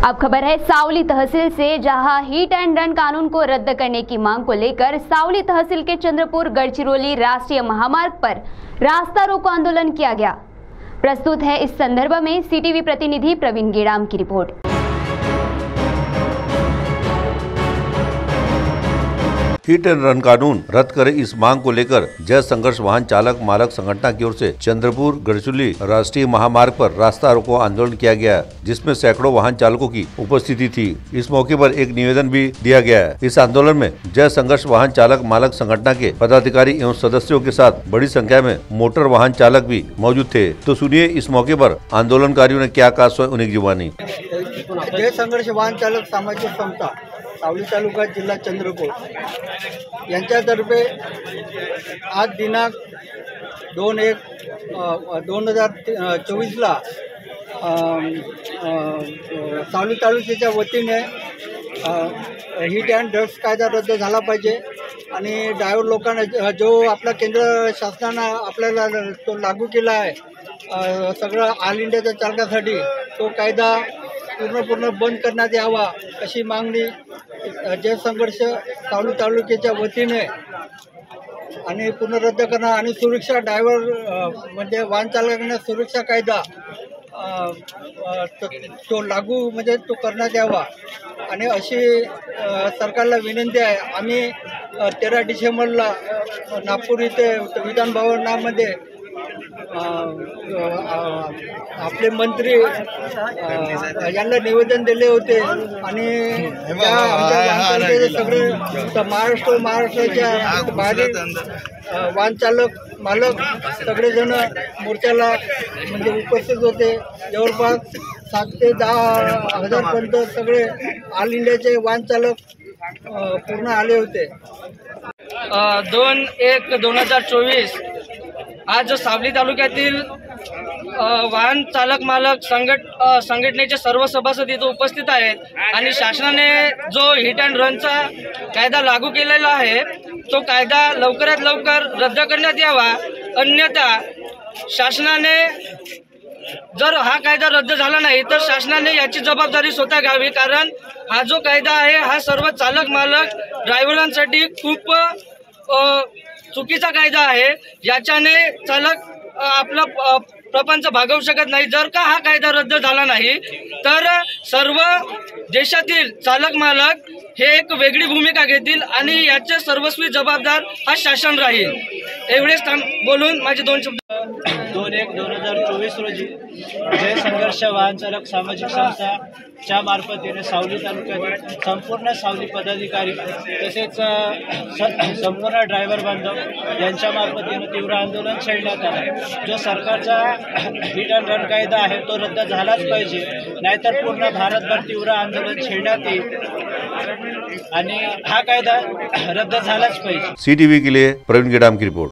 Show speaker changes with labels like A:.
A: अब खबर है सावली तहसील से, जहां हिट एंड रन कानून को रद्द करने की मांग को लेकर सावली तहसील के चंद्रपुर गढ़चिरौली राष्ट्रीय महामार्ग पर रास्ता रोको आंदोलन किया गया। प्रस्तुत है इस संदर्भ में सीटीवी प्रतिनिधि प्रवीण गेड़ाम की रिपोर्ट।
B: हिट एंड रन कानून रद्द करे इस मांग को लेकर जय संघर्ष वाहन चालक मालक संगठन की ओर से चंद्रपुर गढ़चिरौली राष्ट्रीय महामार्ग पर रास्ता रोको आंदोलन किया गया, जिसमें सैकड़ों वाहन चालकों की उपस्थिति थी। इस मौके पर एक निवेदन भी दिया गया है। इस आंदोलन में जय संघर्ष वाहन चालक मालक संगठन के पदाधिकारी एवं सदस्यों के साथ बड़ी संख्या में मोटर वाहन चालक भी मौजूद थे। तो सुनिए इस मौके पर आंदोलनकारियों ने क्या कहा, स्वयं उन्हीं की जुबानी।
C: जय संघर्ष वाहन चालक सामाजिक संस्था सावली तालुका जिल्हा चंद्रपूर यांच्यातर्फे आज दिनांक 2/1/2024 सावली तालुक्याच्या वतीने हिट अँड ड्रग्स कायदा रद्द झाला पाहिजे आणि ड्रायव्हर लोकांना जो आपला केंद्र शासनाने आपल्याला तो लागू केला आहे सगळं ऑल इंडियाच्या चालकासाठी, तो कायदा पूर्ण बंद करण्यात यावा अशी मागणी जय संघर्ष सावली तालुक्याच्या वतीने आणि पूर्ण रद्द करणं आणि सुरक्षा ड्रायव्हर म्हणजे वाहन चालकांना सुरक्षा कायदा तो लागू म्हणजे तो करण्यात यावा आणि अशी सरकारला विनंती आहे। आम्ही 13 डिसेंबरला नागपूर इथे विधान भवनामध्ये आपले मंत्री यांना निवेदन दिले होते आणि सगळे महाराष्ट्राच्या बाहेरील वाहन चालक मालक सगळेजण मोर्चाला म्हणजे उपस्थित होते। जवळपास 7 ते 10 हजारपर्यंत सगळे ऑल इंडियाचे वाहन चालक पूर्ण आले होते।
D: 2/1/2024 आज सावली तालुक्यातील वाहन चालक मालक संघटनेचे सर्व सभासद इथे उपस्थित आहेत आणि शासनाने जो हिट अँड रनचा कायदा लागू केलेला आहे तो कायदा लवकरात लवकर रद्द करण्यात यावा, अन्यथा शासनाने जर हा कायदा रद्द झाला नाही तर शासनाने याची जबाबदारी स्वतः घ्यावी, कारण हा जो कायदा आहे हा सर्व चालक मालक ड्रायव्हरांसाठी खूप चुकीचा कायदा आहे। याच्याने चालक आपला प्रपंच भागवू शकत नाही। जर का हा कायदा रद्द झाला नाही तर सर्व देशातील चालक मालक हे एक वेगळी भूमिका घेतील आणि याचे सर्वस्वी जबाबदार हा शासन राहील। एवढेच बोलून माझे 2 शब्द
C: 2/1/2024 रोजी जय संघर्ष वाहन चालक सामाजिक संस्थाच्या मार्फतीने सावली तालुक्यातील संपूर्ण सावली पदाधिकारी तसेच संपूर्ण ड्रायव्हर बांधव यांच्या मार्फतीने तीव्र आंदोलन छेडण्यात आले। जो सरकारचा हिट अँड रन कायदा आहे तो रद्द झालाच पाहिजे, नाहीतर पूर्ण भारतभर तीव्र आंदोलन छेडण्यात येईल आणि हा कायदा रद्द झालाच पाहिजे।
B: सीटीवी के लिए प्रवीण गेड़ाम की रिपोर्ट।